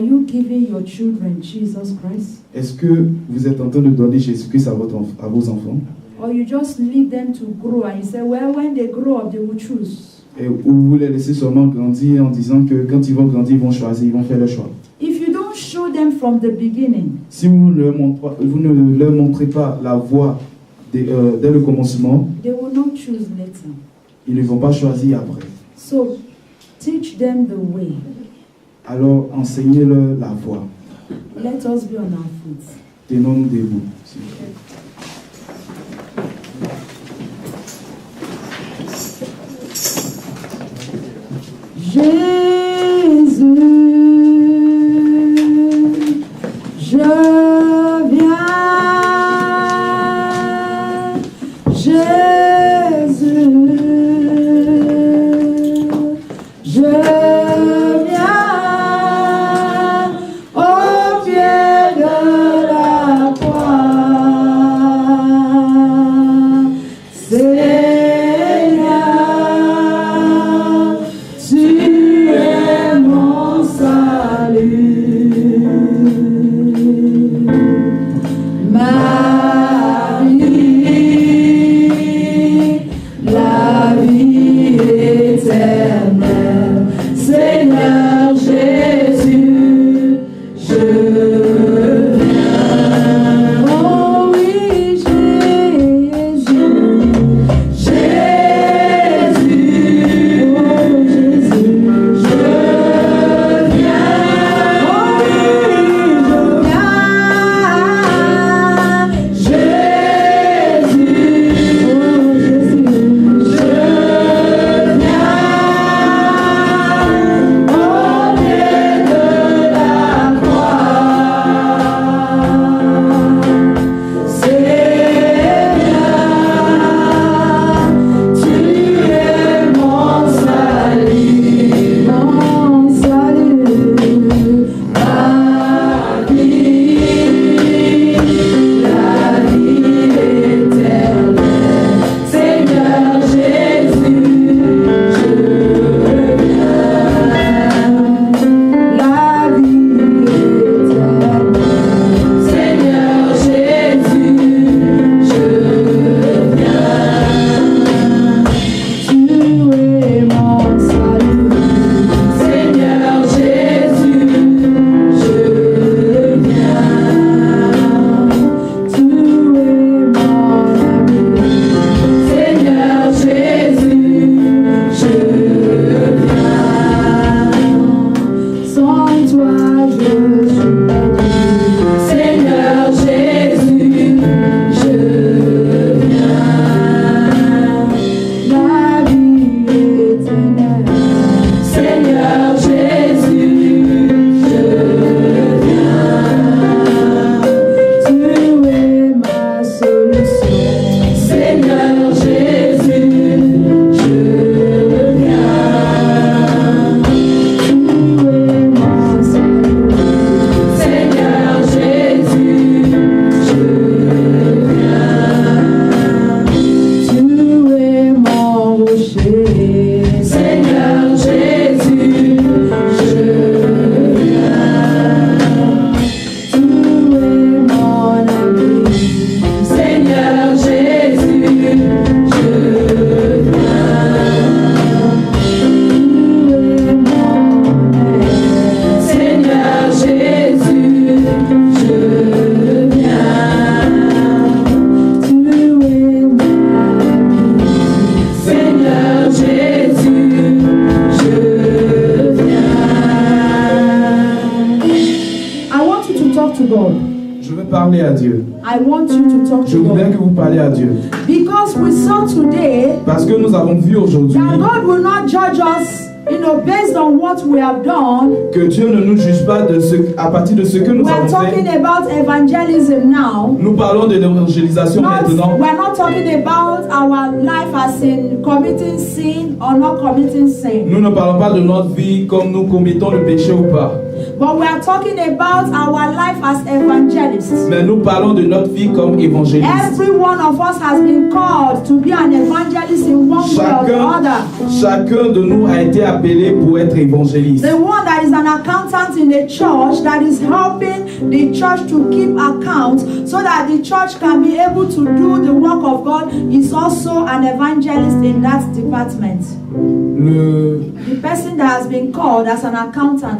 you giving your children Jesus Christ? Est-ce que vous êtes en train de donner Jésus-Christ à vos enfants? Or you just leave them to grow and you say, well, when they grow up, they will choose. Ou vous les laissez seulement grandir en disant que quand ils vont grandir, ils vont choisir, ils vont faire le choix. If you don't show them from the beginning, Si vous ne leur montrez pas la voie dès le commencement, they will not choose later. ils ne vont pas choisir après. So, teach them the way. Alors enseignez-leur la voie. Let us be on our feet. Tenons-nous debout, s'il vous plaît. Jésus, je viens. Jésus, je viens au pied de la croix. Seigneur, tu es mon salut. Marie, la vie éternelle. Seigneur Jésus, je viens. Oh oui, Jésus, Jésus, oh Jésus, je viens. Oh oui, je viens. Jésus, oh Jésus, je viens. Au pied de la croix. Seigneur, tu es mon salut, ma vie, la vie éternelle. Seigneur Jésus, je viens. La vie éternelle. Seigneur Jésus, je viens. Tu es mon salut. Seigneur Jésus, je viens. Tu es mon ami. Seigneur Jésus, je viens. Sans toi, je suis perdu. Seigneur Jésus, je viens. La vie éternelle. Seigneur Jésus, je viens. Tu es ma solution. Seigneur Jésus, je viens. Tu es mon salut. Seigneur Jésus, je viens. Tu es mon rocher. Seigneur Jésus, je viens. Tu es mon ami. Seigneur Jésus, je viens. Tu es mon aide. Seigneur Jésus, je viens. Tu es ma vie. Seigneur Jésus, je viens. I want you to talk to God. Je veux parler à Dieu. I want you to talk Je to voudrais God. que vous parliez à Dieu. Because we saw today Parce que nous avons vu aujourd'hui that God will not judge us, based on what we have done. que Dieu ne nous juge pas à partir de ce que nous We are avons talking fait. about evangelism now. Nous parlons de l'évangélisation maintenant. We are not talking about our life as in committing sin or not committing sin. Nous ne parlons pas de notre vie comme nous commettons le péché ou pas. But we are talking about our life as evangelists. Mais nous parlons de notre vie comme évangéliste. Every one of us has been called to be an evangelist in one way or the other. Chacun de nous a été appelé pour être évangéliste. The one that is an accountant in a church that is helping the church to keep account so that the church can be able to do the work of God is also an evangelist in that department. The person that has been called as an accountant,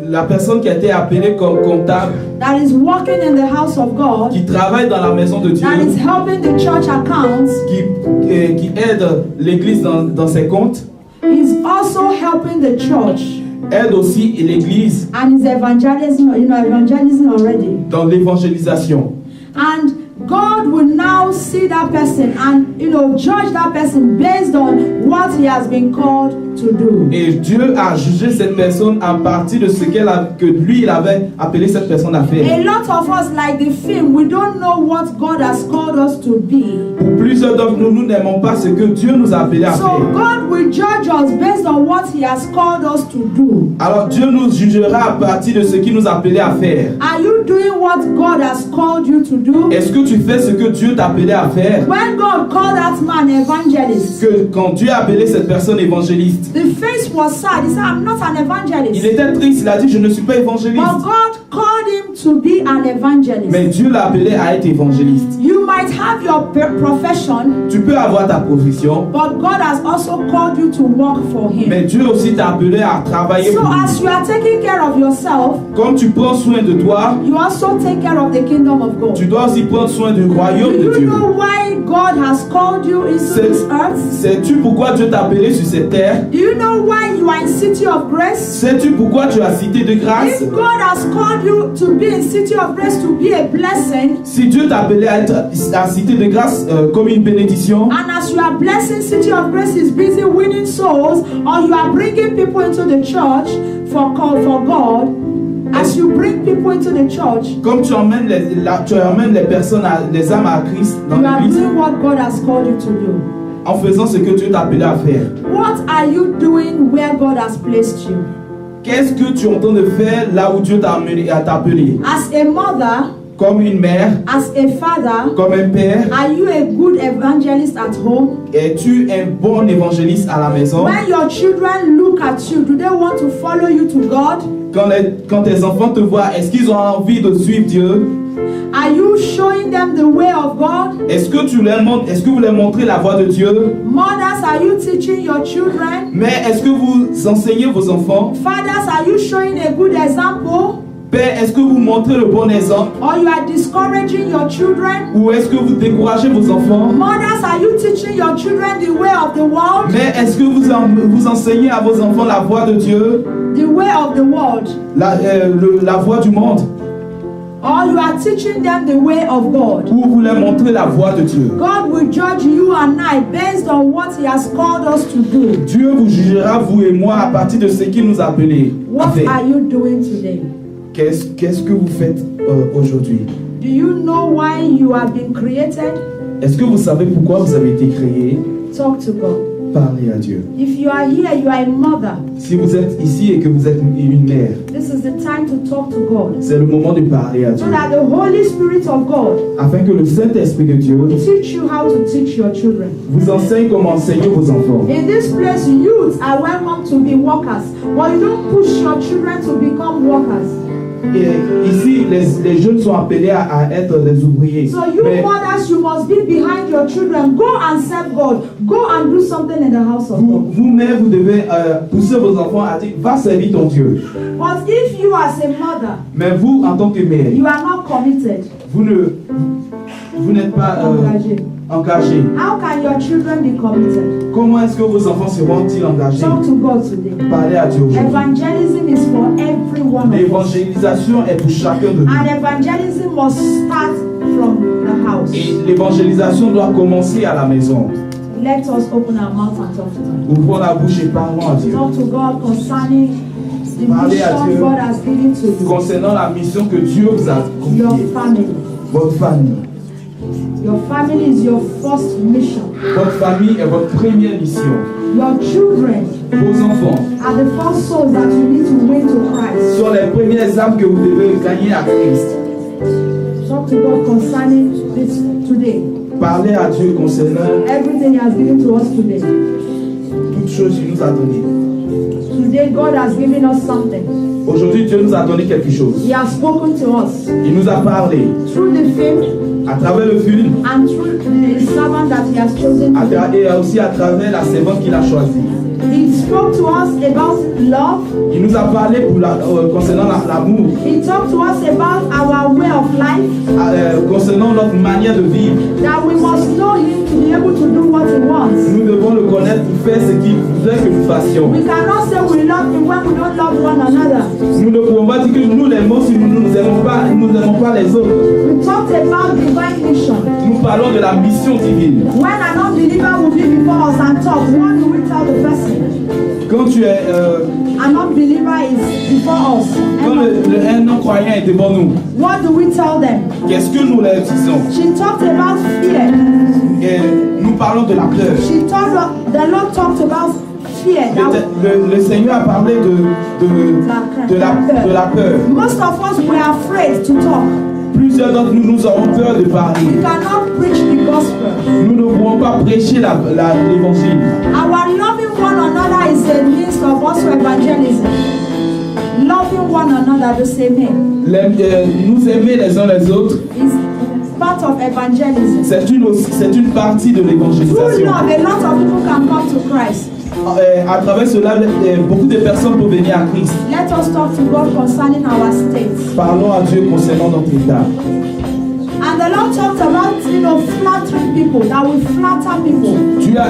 la personne qui a été appelée comme comptable, that is working in the house of God, qui travaille dans la maison de Dieu, that is helping the church accounts, qui aide l'église dans ses comptes, is also helping the church. Aide aussi l'église and is evangelism, evangelism already. Dans l'évangélisation. And God will now see that person and judge that person based on what he has been called to do. Et Dieu a jugé cette personne à partir de ce que lui il avait appelé cette personne à faire. A lot of us, like the film, we don't know what God has called us to be. Pour plusieurs d'entre nous, nous n'aimons pas ce que Dieu nous a appelé à faire. So God will judge us based on what he has called us to do. Alors Dieu nous jugera à partir de ce qu'il nous a appelé à faire. Are you doing what God has called you to do? Est-ce que tu fais ce que Dieu t'a appelé à faire? When God called that man evangelist, Quand Dieu a appelé cette personne évangéliste, the face was sad. He said, I'm not an evangelist. il était triste, il a dit, je ne suis pas évangéliste. But God called him to be an evangelist. Mais Dieu l'a appelé à être évangéliste. You might have your profession, tu peux avoir ta profession, but God has also called you to work for him. Mais Dieu aussi t'a appelé à travailler so pour lui. as you are taking care of yourself, comme tu prends soin de toi, you also take care of the kingdom of God. Tu dois aussi prendre soin du royaume Do de you Dieu. know why God has called you into this earth? Sais-tu pourquoi Dieu t'a appelé sur cette terre? Do you know why you are in City of Grace? Sais-tu pourquoi tu as Cité de Grâce? If God has called you to be in City of Grace to be a blessing, si Dieu t'a appelé à être à Cité de Grâce comme une bénédiction, and as you are blessing, City of Grace is busy winning souls, or you are bringing people into the church for God. As you bring people into the church, comme tu emmènes les personnes, les âmes à Christ dans you are l'église, doing what God has called you to do. En faisant ce que Dieu t'a appelé à faire. What are you doing where God has placed you? Qu'est-ce que tu es en train de faire là où Dieu t'a appelé? As a mother, comme une mère, as a father, comme un père, are you a good evangelist at home? Es-tu un bon évangéliste à la maison? When your children look at you, do they want to follow you to God? Quand tes enfants te voient, est-ce qu'ils ont envie de suivre Dieu? Are you showing them the way of God? Est-ce que vous leur montrez la voie de Dieu? Mothers, are you teaching your children? Mais est-ce que vous enseignez vos enfants? Fathers, are you showing a good example? Père, est-ce que vous montrez le bon exemple? Or you are discouraging your children? Ou est-ce que vous découragez vos enfants? Mothers, are you teaching your children the way of the world? Mais est-ce que vous enseignez à vos enfants la voie de Dieu? The way of the world. La voie du monde? Or you are teaching them the way of God? Ou vous leur montrez la voie de Dieu? God will judge you and I based on what He has called us to do. Dieu vous jugera, vous et moi, à partir de ce qu'il nous a appelés. What are you doing today? Qu'est-ce que vous faites aujourd'hui? Do you know why you have been created? Est-ce que vous savez pourquoi vous avez été créé? Talk to God. Parlez à Dieu. If you are here, you are a mother. Si vous êtes ici et que vous êtes une mère, this is the time to talk to God. C'est le moment de parler à Dieu. So that the Holy Spirit of God afin que le Saint-Esprit de Dieu teach you how to teach your children. Vous enseigne comment enseigner vos enfants. In this place, youths are welcome to be workers, but you don't push your children to become workers. Et ici, les jeunes sont appelés à être des ouvriers. So you mothers, you must be behind your children. Go and serve God. Go and do something in the house of God. Vous-même, vous devez pousser vos enfants à dire, va servir ton Dieu. But if you as a mother, mais vous, en tant que mère, you are not committed. Vous n'êtes pas engagé. How can your children be committed? Comment est-ce que vos enfants seront-ils engagés? Talk to God today. Parlez à Dieu aujourd'hui. Evangelism is for everyone. L'évangélisation est pour chacun de nous. And evangelism must start from the house. Et l'évangélisation doit commencer à la maison. Let us open our mouth and talk to God. Ouvrons la bouche et parlons à Dieu. Talk to God concerning the Parlez à mission Dieu God has given to you. Concernant la mission que Dieu vous a Your confiée. family. Votre famille. Your family is your first mission. Votre famille est votre première mission. Your children Vos enfants are the first souls that you need to win to Christ. sont les premières âmes que vous devez gagner à Christ. Talk to God concerning this today. Parlez à Dieu concernant Everything He has given to us today. toutes choses qu'il nous a données. Today, God has given us something. Aujourd'hui, Dieu nous a donné quelque chose. He has spoken to us Il nous a parlé through the film à travers le film and through the servant that He has chosen. et aussi à travers la servante qu'il a choisie. He spoke to us about love. Il nous a parlé concernant l'amour, He talked to us about our way of life. concernant notre manière de vivre. That we must know Him to be able to do what He wants. Nous devons le connaître pour faire ce qu'il voudrait que nous fassions. We cannot say we love Him when we don't love one another. Nous ne pouvons pas dire que nous l'aimons si nous n'aimons pas les autres. We talked about divine mission. Nous parlons de la mission divine. When an unbeliever will be before us and talk, what do we tell the person? Quand tu es, An unbeliever is before us. quand un non-croyant est devant nous, What do we tell them? qu'est-ce que nous leur disons? She talked about fear. Et nous parlons de la peur. The Lord talked about fear. Le Seigneur a parlé de la peur. Most of us were afraid to talk. Plusieurs d'entre nous avons peur de parler. We cannot preach the gospel. Nous ne pouvons pas prêcher l'évangile. Our loving one another is a means of also evangelism. Loving one another, the same name, Nous aimer les uns les autres, is part of evangelism. c'est une partie de Through l'évangélisation. love, a lot of people can come to Christ. À travers cela, beaucoup de personnes peuvent venir à Christ. Let us talk to God concerning our states. Parlons à Dieu concernant notre état. And the Lord talked about, flattering people, that we flatter people.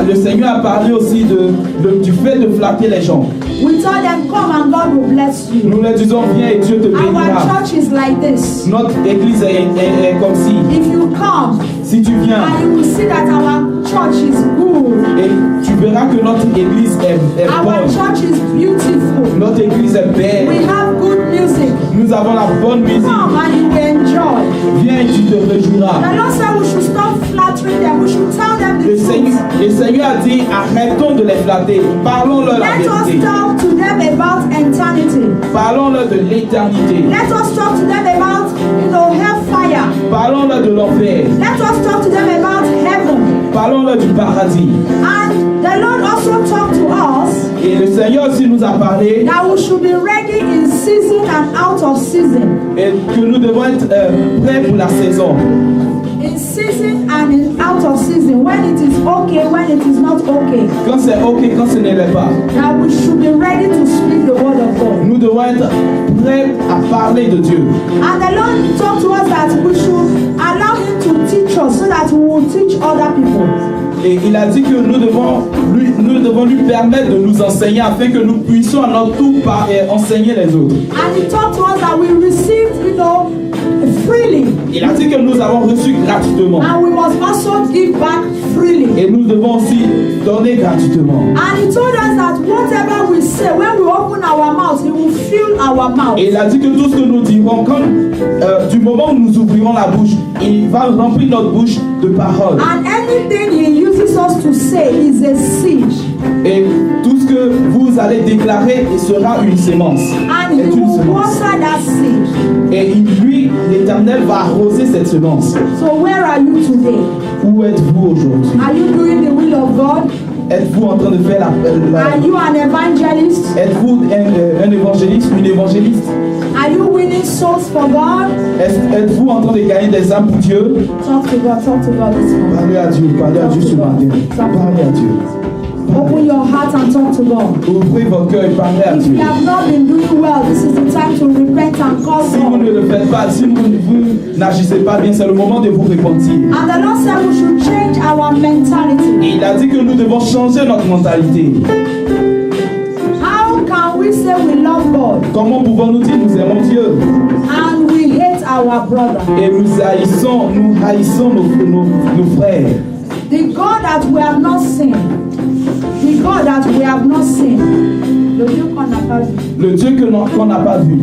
Le Seigneur a parlé aussi du fait de flatter les gens. We tell them, come and God will bless you. Nous leur disons, viens et Dieu te Our bénira. church is like this. Notre église est comme si. If you come Si tu viens and you will see that our church is good, et tu verras que notre église est our bonne. church is beautiful, Notre église est we belle. have good music, Nous avons la bonne musique. come and you will enjoy. Viens et tu te réjouiras. The Lord said we should stop flattering them. We should tell them the Le truth. Seigneur a dit, arrêtons de les flatter. Parlons-leur la Let us vérité. talk to them about eternity. Parlons-leur de l'éternité. Let us talk to them about, hellfire. Parlons-leur de l'enfer. Let us talk to them about heaven. Parlons-leur du paradis. And the Lord also talked to us Et le Seigneur aussi nous a parlé that we should be ready in season and out of season. et que nous devons être prêts pour la saison. In season and in out of season. When it is okay, when it is not okay. Quand c'est ok, quand ce n'est pas. That we should be ready to speak the word of God. Nous devons être prêts à parler de Dieu. And the Lord talked to us that we should allow Him to teach us so that we will teach other people. Et il a dit que nous devons lui permettre de nous enseigner afin que nous puissions à notre tour enseigner les autres. And He talked to us that we received, freely. Il a dit que nous avons reçu gratuitement. And we must also give back freely. Et nous devons aussi donner gratuitement. And He told us that whatever we say, when we open our mouth, He will fill our mouth. Et il a dit que tout ce que nous dirons, du moment où nous ouvrirons la bouche, il va remplir notre bouche de paroles. And anything He uses us to say is a seed. Et tout ce que vous allez déclarer sera une sémence. And Est He une will semence. water that seed. Et lui, l'Éternel, va arroser cette semence. So where are you today? Où êtes-vous aujourd'hui? Are you doing the will of God? Êtes-vous en train de faire Are you an evangelist? Êtes-vous un évangéliste, une évangéliste? Are you winning souls for God? Êtes-vous en train de gagner des âmes pour Dieu? Talk to God this morning. Parlez à Dieu ce matin. Parlez à Dieu. Open your heart and talk to God. Ouvrez vos cœurs et parlez à If Dieu. you have not been doing well, this is the time to repent and call Si vous God. ne le faites pas, si vous n'agissez pas bien, c'est le moment de vous repentir. And the Lord said we should change our mentality. Et il a dit que nous devons changer notre mentalité. How can we say we love God Comment pouvons-nous dire nous aimons Dieu and we hate our brother? et nous haïssons nos frères? The God that we have not seen, the God that we have not seen, Le Dieu qu'on n'a pas vu. Le Dieu qu'on n'a pas vu.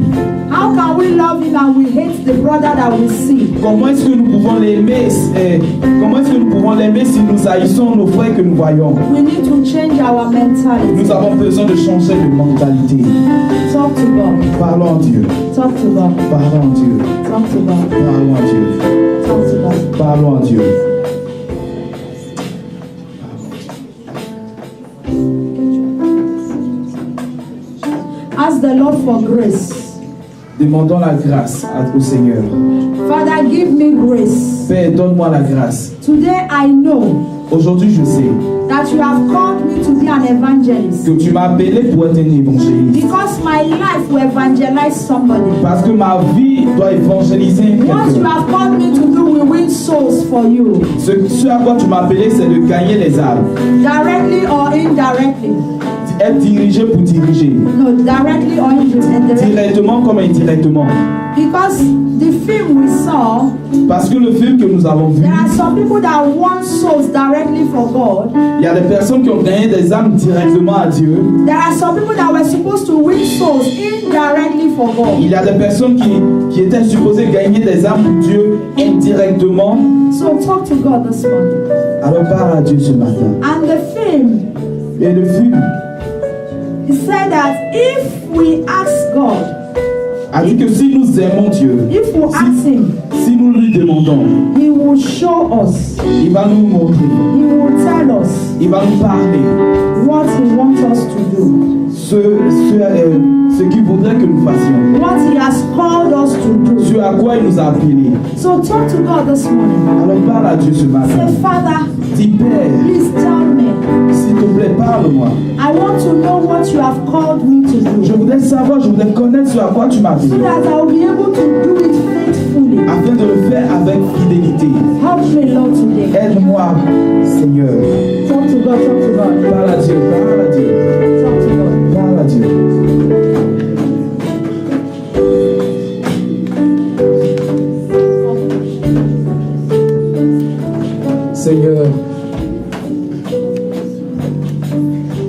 How can we love him and we hate the brother that we see? Comment est-ce que nous pouvons l'aimer si nous haïssons nos frères que nous voyons? We need to change our mentality. Nous avons besoin de changer de mentalité. Talk to God. Parlons à Dieu. Talk to God. Parlons à Dieu. Talk to God. Parlons à Dieu. Talk to God. Parlons à Dieu. Ask the Lord for grace. Demandons la grâce au Seigneur. Father, give me grace. Père, donne-moi la grâce. Today I know Aujourd'hui, je sais that you have called me to be an evangelist. que tu m'as appelé pour être un évangéliste. Because my life will evangelize somebody. Parce que ma vie doit évangéliser What you quelqu'un. have called me to do will win souls for you. Ce à quoi tu m'as appelé, c'est de gagner les âmes. Directly or indirectly. Être dirigé pour diriger. No, directly or indirectly. Directement comme indirectement. Because the film we saw, Parce que le film que nous avons vu, there are some people that want souls directly for God. il y a des personnes qui ont gagné des âmes directement à Dieu. There are some people that were supposed to win souls indirectly for God. Il y a des personnes qui étaient supposées gagner des âmes pour Dieu indirectement. So talk to God this morning. Alors parle à Dieu ce matin. And the film, Et le film he said that if we ask God, a dit que si nous aimons Dieu, if we ask him, si nous lui demandons, he will show us, il va nous montrer, he will tell us il va nous parler what he wants us to do, ce qu'il voudrait que nous fassions, what he has called us to do. ce à quoi il nous a appelés. So talk to God this morning. Alors parle à Dieu ce matin. Say, Father, Dis Père, please tell me. s'il te plaît, parle-moi. I want to know what you have called me to Je do, voudrais savoir, je voudrais connaître ce à quoi tu m'as so appelé, that I will be able to do it faithfully. afin de le faire avec fidélité. Help me, Lord, today. Aide-moi, Seigneur. Talk to God, talk to God, Parle à Dieu, parle à Dieu, talk to God. parle à Dieu. Seigneur,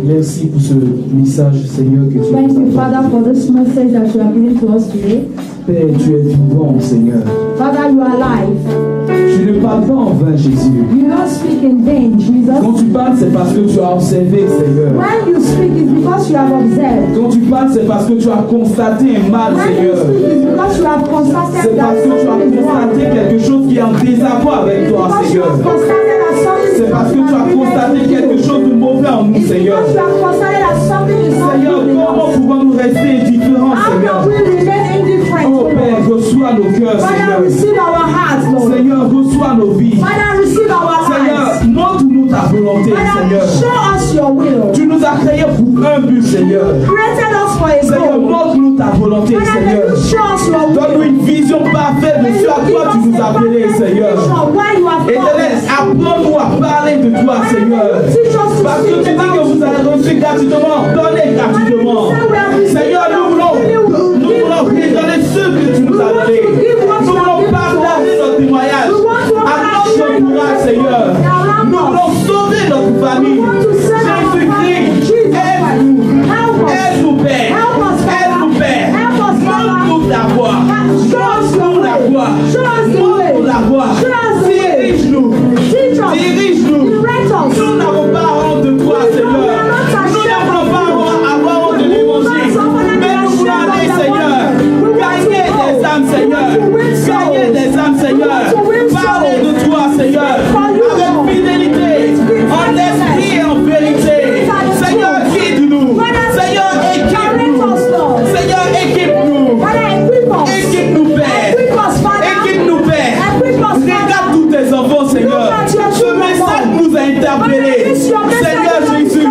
merci pour ce message, Seigneur, que tu Thank you, nous as Father, for this message that you have given to us today. Père, tu es vivant, Seigneur. Father, you are alive. Tu ne parles pas en vain, Jésus. You don't speak in vain, Jesus. Quand tu parles, c'est parce que tu as observé, Seigneur. When you speak, it's because you have observed. Quand tu parles, c'est parce que tu as constaté un mal, When you Seigneur. speak, it's because you have constated C'est that parce que tu as something is constaté wrong. quelque chose qui est en désaccord avec toi, Because you Seigneur. have constated that something is C'est parce que tu as constaté quelque chose de mauvais en nous, It's Seigneur. because you have constated that something is not Seigneur, good in comment us. pouvons-nous rester indifférents, How Seigneur? can we remain indifferent? Oh Père, reçois nos cœurs, Father, Seigneur. receive our hearts, Lord. Seigneur, reçois nos vies. Father, receive our Seigneur, lives. montre-nous ta volonté, Father, Seigneur. show us your will. Tu nous as créés pour un but, Seigneur. Created us for a Seigneur, goal. montre-nous ta volonté, Father, may Seigneur. you show us your will. Donne-nous une vision parfaite de May ce you à give quoi tu us nous as a appelés, perfect Seigneur. vision of where you have Éternel, called us. apprends-nous à parler de toi, Father, Seigneur. may you teach us to Parce que tu speak dis que about vous you. avez reçu gratuitement, donnez gratuitement. Seigneur, nous voulons redonner ce que tu nous as donné. Nous voulons partager notre témoignage à notre entourage, Seigneur. Nous voulons sauver notre famille. Jésus-Christ, aide-nous. Aide-nous, Père. Aide-nous, Père. Montre-nous ta voix. Montre-nous la voix. Montre-nous la voix. Dirige-nous. Dirige-nous. Nous n'avons pas honte de toi, Seigneur. Nous n'avons pas avoir honte de l'évangile. Mais nous voulons aller, Seigneur. Gagner des âmes, Seigneur. Gagner des âmes, Seigneur. Parler de toi, Seigneur. Avec fidélité, en esprit et en vérité. Seigneur, guide-nous. Seigneur, équipe-nous. Seigneur, équipe-nous. Équipe-nous, Père. Équipe-nous, Père. Regarde tous tes enfants, Seigneur. Ce message nous a interpellés. Seigneur Jésus,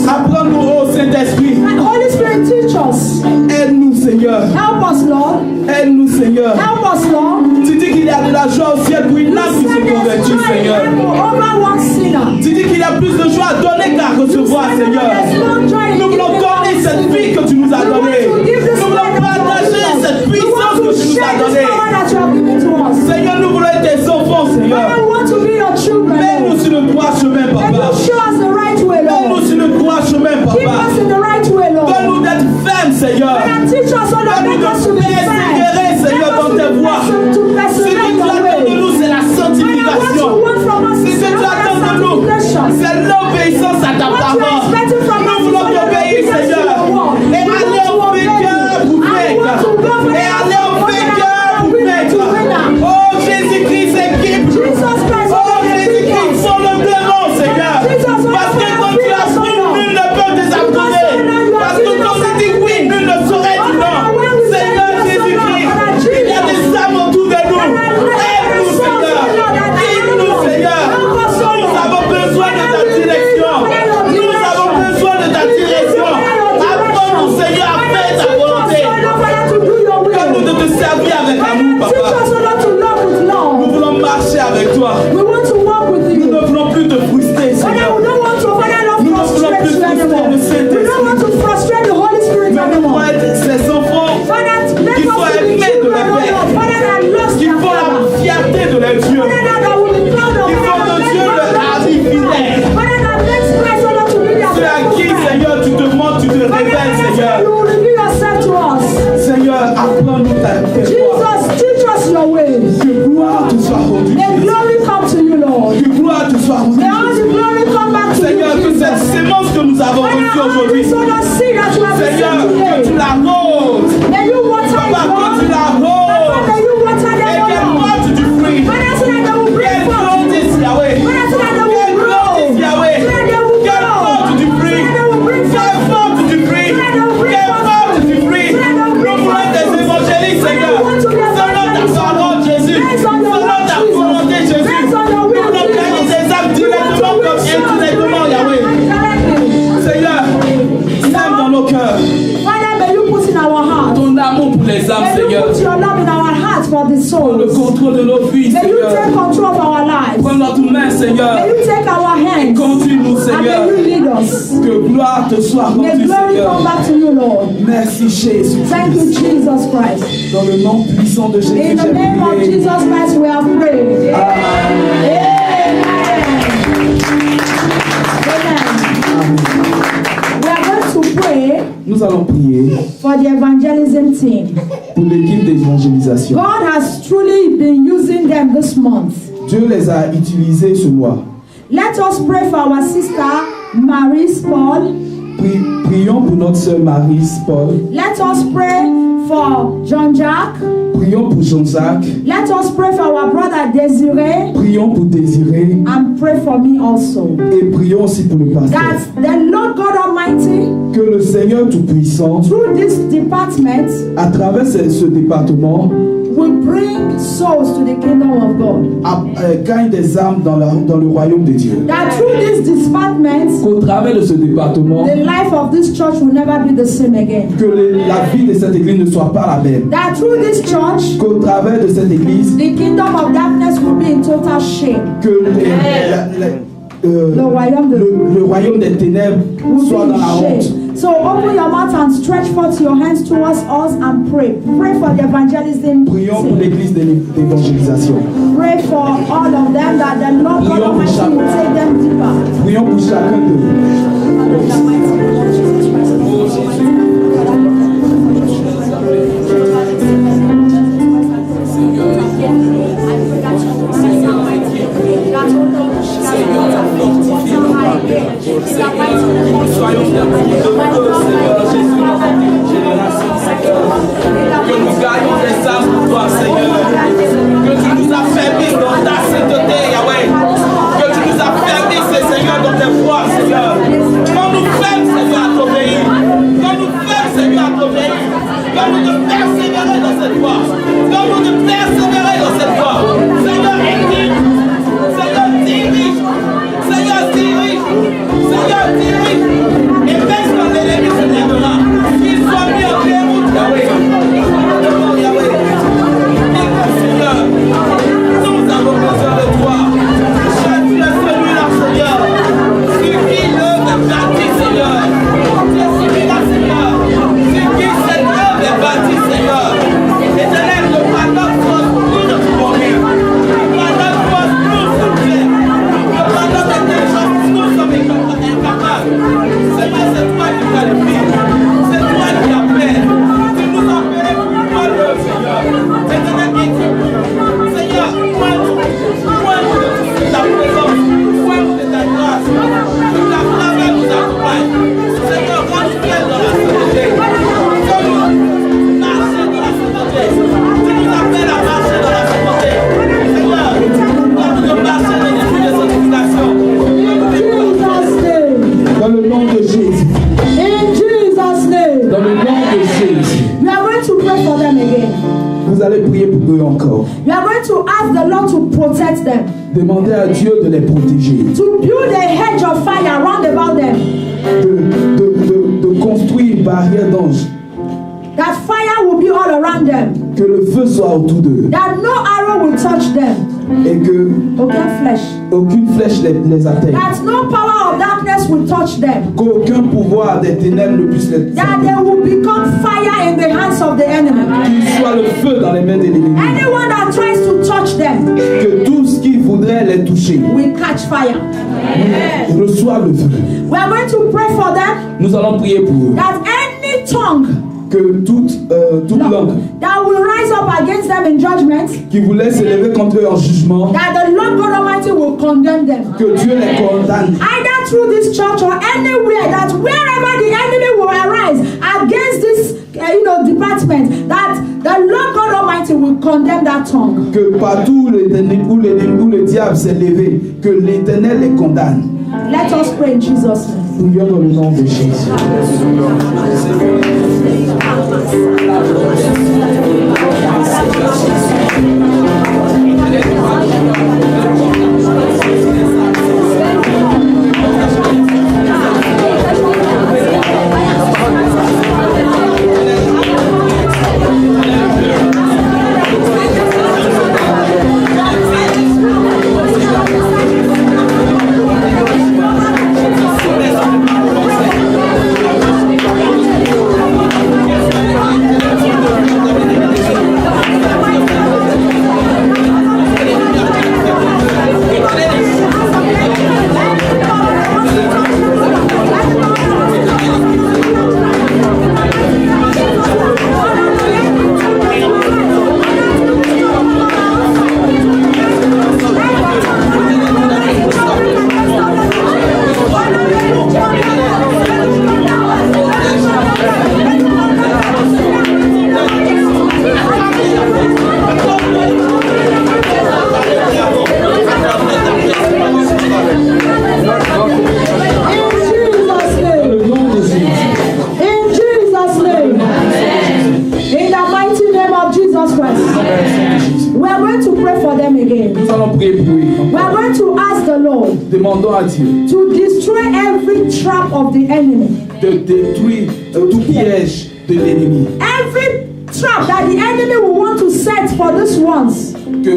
apprends-nous au Saint-Esprit. Holy Spirit, teach us. Aide-nous, Seigneur. Help us, Lord. Aide-nous, Seigneur. Help us, Lord. Tu dis qu'il y a de la joie au ciel pour une âme qui se convertit, Seigneur. Over one sinner. Tu dis qu'il y a plus de joie à donner qu'à recevoir, Seigneur. Nous voulons donner cette vie que tu nous as donnée. Nous voulons partager cette puissance que tu nous as donnée. Seigneur, nous voulons être tes enfants, Seigneur. Mène-nous sur le droit chemin, Papa. Mène-nous sur le droit chemin, Papa. avec amour, Father, teach papa. us, O Lord, to love with Nous love. voulons marcher avec toi. We want to walk with Nous you. ne voulons plus te frustrer, Father, Seigneur. we don't want to, Father, not Nous ne voulons frustrate plus you frustrer anymore. le We Saint-Esprit. don't want to frustrate the Holy Spirit Mais nous anymore. voulons être ces enfants Father, let qui us sont be the aimés de children, la O paix, Lord. Father, that lost qui their font la father. fierté de leur Dieu, Father, that will be proud of qui font Father, de let Dieu us le love ami you. fidèle. Father, that makes Christ, O Lord, to be their Ceux à qui, faithful friend. Seigneur, tu te montres, tu te Father, révèles, you Seigneur. will reveal yourself to us. Seigneur, apprends-nous ta voix. Jesus, teach us your ways. Que gloire te soit rendue. May glory come to you, Lord. Que gloire te soit rendue. May all the glory come back to Seigneur, you, que cette Jesus. sémence que nous avons reçue Father, all aujourd'hui, this other seed that you have Seigneur, received que tu today, l'arroses. may you water it, Papa, que tu Lord. l'arroses. Papa, may you water Et them, qu'elle Lord. porte du fruit. Father, so that they will bring Qu'elle forth. grandisse, Yahweh. Father, so that they Qu'elle will grow. grandisse, Yahweh. So that they will Qu'elle grow. porte du fruit. So that they will bring Qu'elle forth. porte du fruit. So that they will bring Qu'elle forth. porte du fruit. So that they will Nous bring voulons forth. des évangélistes, Seigneur. Father, we want to be Selon ta parole, Jésus. Based on your Selon word, ta Jesus. volonté, Jésus. Based on your Nous will, voulons gagner Jesus. des âmes We want to directement comme reach out indirectement, Yahweh. directly. Seigneur, sème dans nos cœurs Father, may you put in our hearts. ton amour pour les âmes, May you Seigneur. put your love in our hearts for the Le souls. contrôle de nos vies, May you Seigneur. take control of our lives. Prends notre main, Seigneur. May you take our hands. Conduis-nous, And Seigneur. may you lead us. Que gloire te soit May rendue, glory Seigneur. come back to you, Lord. Merci, Jésus. Thank you, Jesus Christ. Dans le nom puissant de Jésus, In the j'ai name of prié. Jesus Christ, we have prayed. Amen. Amen. We are going to pray Nous allons prier for the evangelism team. pour l'équipe d'évangélisation. God has truly been using them this month. Dieu les a utilisés ce mois. Let us pray for our sister Marie Paul. Prions pour notre sœur Marie Paul. Let us pray for John Jack. Prions pour Jean-Jacques. Let us pray for our brother Desiree. Prions pour Désiré. And pray for me also. Et prions aussi pour le pasteur. That the Lord God Almighty, Que le Seigneur Tout-Puissant, through this department, à travers ce département, will bring souls to the kingdom of God. gagne des âmes dans le royaume de Dieu. That through this department, Qu'au travers de ce département, the life of this church will never be the same again. que la vie de cette église ne soit pas la même. That through this church, Qu'au travers de cette église, the kingdom of darkness will be in total shame. que le royaume des ténèbres Will soit be dans la in honte. shame. So open your mouth and stretch forth your hands towards us and pray. Pray for the evangelism Prions pour team. l'église d'évangélisation. Pray for all of them that the Lord God Almighty will take them deeper. Prions pour chacun d'eux. Que nous gagnons des âmes pour toi, Seigneur. Que tu nous affaiblisses dans ta sainteté, Yahweh. Que tu nous affaiblisses, Seigneur, dans tes voies, Seigneur. Quand nous faibles, Seigneur, à t'obéir. Quand nous faibles, Seigneur, à t'obéir. Quand nous de persévérer dans cette voie. Quand nous de persévérer dans cette voie. Seigneur, équipe. Seigneur, dirige. Seigneur, dirige. Seigneur, dirige. Et même quand l'ennemi se lèvera, qu'il soit mis en déroute, Yahweh. Yahweh. Seigneur, nous avons besoin de toi. Tu es celui-là, Seigneur. Sur qui l'œuvre est bâtie, Seigneur. Tu es celui-là, Seigneur. Sur qui cette œuvre est bâtie, Seigneur. Éternel, ne pas notre force, nous ne pouvons rien. Ne pas notre force, nous sommes faibles. Ne pas notre intelligence, nous sommes incapables. Seigneur, c'est toi qui qualifies. C'est toi qui appelles. Tu nous appelles pour toi, le Seigneur. Éternel, équipe-nous. Seigneur, pointe-nous de ta présence, pointe-nous de ta grâce. Que ta faveur nous accompagne. Seigneur, rends-nous fidèles dans la sainteté. Fais-nous marcher dans la sainteté. Tu nous appelles à marcher dans la sainteté. Seigneur, donne-nous de marcher dans les fruits de sanctification. Dans le nom de Jésus. In Jesus' name. Dans le nom de Jésus. We are going to pray for them again. Vous allez prier pour eux encore. We are going to ask the Lord to protect them. Demandez à Dieu de les protéger. To build a hedge of fire round about them. De construire une barrière d'ange That fire will be all around them. Que le feu soit autour d'eux. That no arrow will touch them. Et que aucune flèche les atteigne. That no power of darkness will touch them. Qu'aucun pouvoir des ténèbres ne puisse les toucher. That they will become fire in the hands of the enemy. Qu'il soit le feu dans les mains de l'ennemi. Anyone that tries to touch them, que tout ce qui voudrait les toucher, will catch fire. Reçoivent le feu. We are going to pray for them. Nous allons prier pour eux. That any tongue que toute langue that will rise up against them in judgment, qui voulait s'élever contre eux en jugement, that the Lord God Almighty will condemn them. Que Dieu les condamne. Either through this church or anywhere, that wherever the enemy will arise against this department, that the Lord God Almighty will condemn that tongue. Que partout où le diable s'est levé, que l'Éternel les condamne. Let us pray in Jesus' name. Prions dans le nom de Jésus. Demandons à Dieu to destroy every trap of the enemy. De détruire tout piège de l'ennemi. Every trap that the enemy will want to set for these ones. Que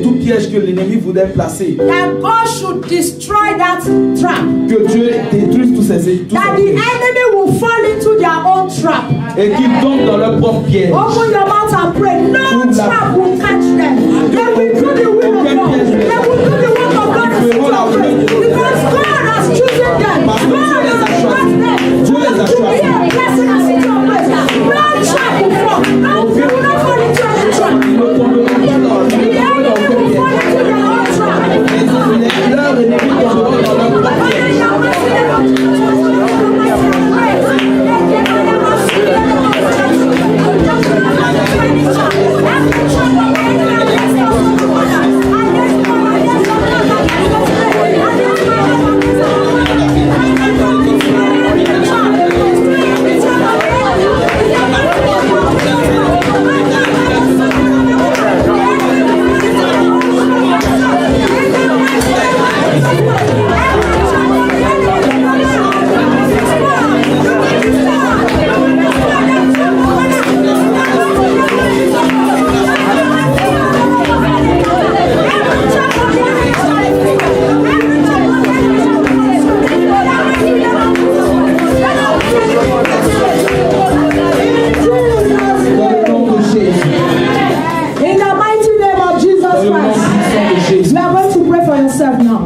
tout piège que l'ennemi voudrait placer. That God should destroy that trap. Que Dieu détruise tous ces that the enemy will fall into their own trap. Et qu'ils tombent dans leur propre piège. Open your mouth and pray. No trap will catch them. They will do the will of God. They will do the work of God in because God has chosen them. God has blessed them. To be a blessing and city of place. No trap will fall. No, they will not fall into any trap. The enemy will fall into their own trap.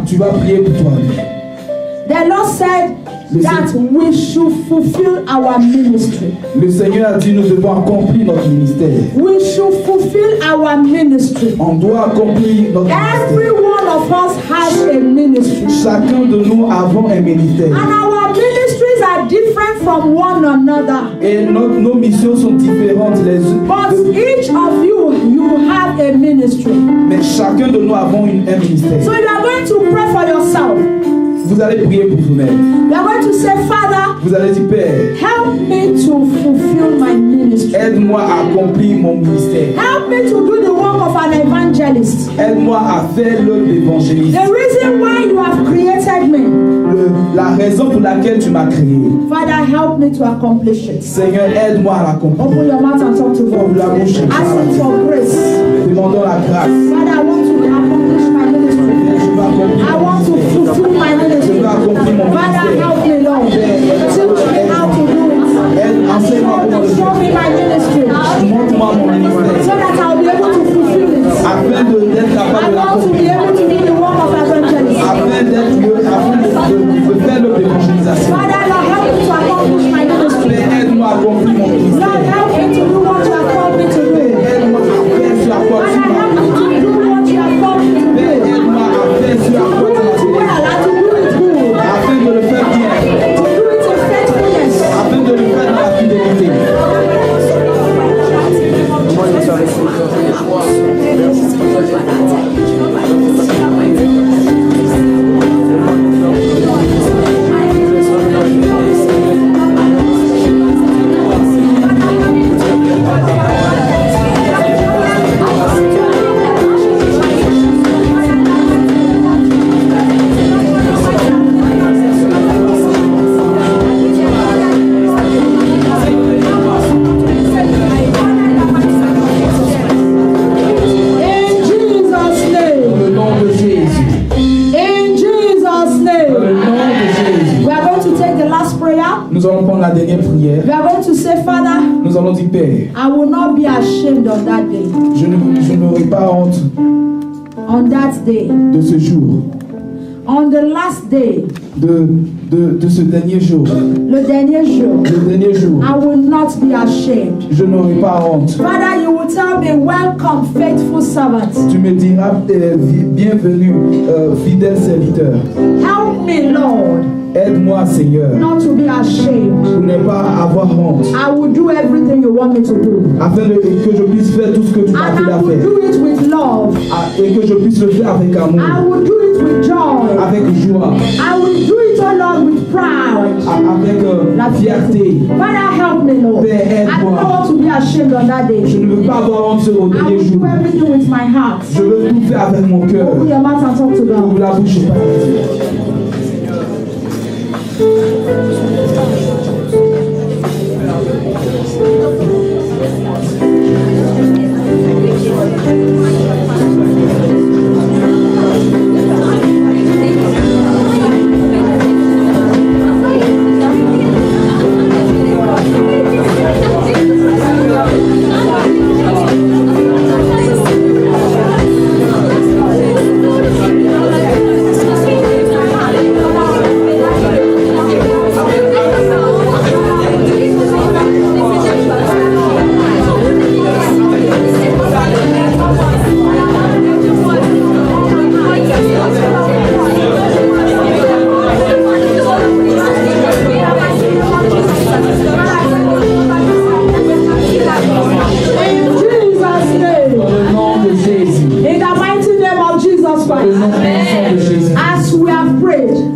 Tu vas prier pour toi. The Lord said that we should fulfill our ministry. Le Seigneur a dit nous devons accomplir notre ministère. We should fulfill our ministry. On doit accomplir notre Every ministère. one of us has a ministry. Chacun de nous avons un ministère. And our ministries are different from one another. Et nos missions sont différentes les unes. But each of you have a ministry. Mais chacun de nous avons un ministère. So you are going to pray for yourself. Vous allez prier pour vous-même. You are going to say, Father, vous allez dire, Père, help me to fulfill my ministry. Aide-moi à accomplir mon ministère. Help me to do the work of an evangelist. Aide-moi à faire l'œuvre d'évangéliste. The reason why you have created me. la raison pour laquelle tu m'as créé. Father, help me to accomplish it. Seigneur, aide-moi à l'accomplir. Open your mouth and talk to Ouvre God. la bouche et Asking for grace. demandons la grâce. Father, I want to accomplish my ministry. Je veux accomplir I mon want to ministère. fulfill my Je ministry. veux accomplir mon Father, ministère. help me, Lord. Teach me how to do it. Enseigne-moi comment le Show me my ministry. Montre-moi mon ministère. So that I'll be able to fulfill it. Afin d'être capable I de want to be l'accomplir. able to do the work of evangelism. Afin de faire l'œuvre d'évangélisation. Father, Lord, help me to accomplish my ministry. Père, aide-moi à accomplir mon Lord, ministère. help me to do what you have called me to do. Père, aide-moi à faire ce à quoi tu Father, m'as help me to do what you have called me to Père, do. aide-moi à faire ce à Do quoi tu it m'as well and to do it good. afin de le faire bien, To do it in faithfulness. afin de le faire dans la fidélité. In Jesus' name. Dans le nom de Jésus. In Jesus' Dans le name. nom de Jésus. We are going to take the last prayer. Nous allons prendre la dernière prière. We are going to say, Father, Nous allons dire, Père, I will not be ashamed on that day. je n'aurai pas honte On that day. de ce jour, On the last day. de ce dernier jour. Le dernier jour. Le dernier jour, I will not be ashamed. je n'aurai pas honte. Father, you will tell me, welcome, faithful servant. Tu me diras, bienvenue, fidèle serviteur. Help me, Lord, Aide-moi, Seigneur, not to be ashamed. pour ne pas avoir honte, I will do everything you want me to do. afin que je puisse faire tout ce que tu m'as And appelé I à will faire. do it with love. Et que je puisse le faire avec I amour, will do it with joy. avec joie, I will do it, oh Lord, with pride. avec La fierté. Father, help me, Lord. Père, I don't aide-moi. want to be ashamed on that day. Je ne veux pas avoir honte au I dernier will jour. do everything with my heart. Je veux tout faire avec mon cœur. Open your mouth and talk to Ouvre God. la bouche et parle.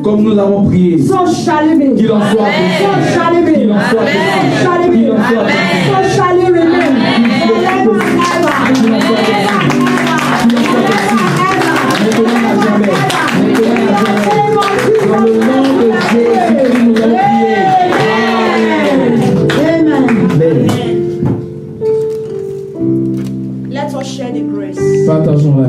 Comme nous avons prié, So shall it be. qu'il en soit So ainsi. shall it be. Qu'il en soit So ainsi. shall it be. Qu'il en soit ainsi. So shall it remain. Forever and ever. Qu'il en soit ainsi. Qu'il en soit ainsi. Maintenant et à jamais. Maintenant et à jamais. Dans le nom de Jésus, nous allons prier. Amen. Amen. Let us share the grace. Partageons la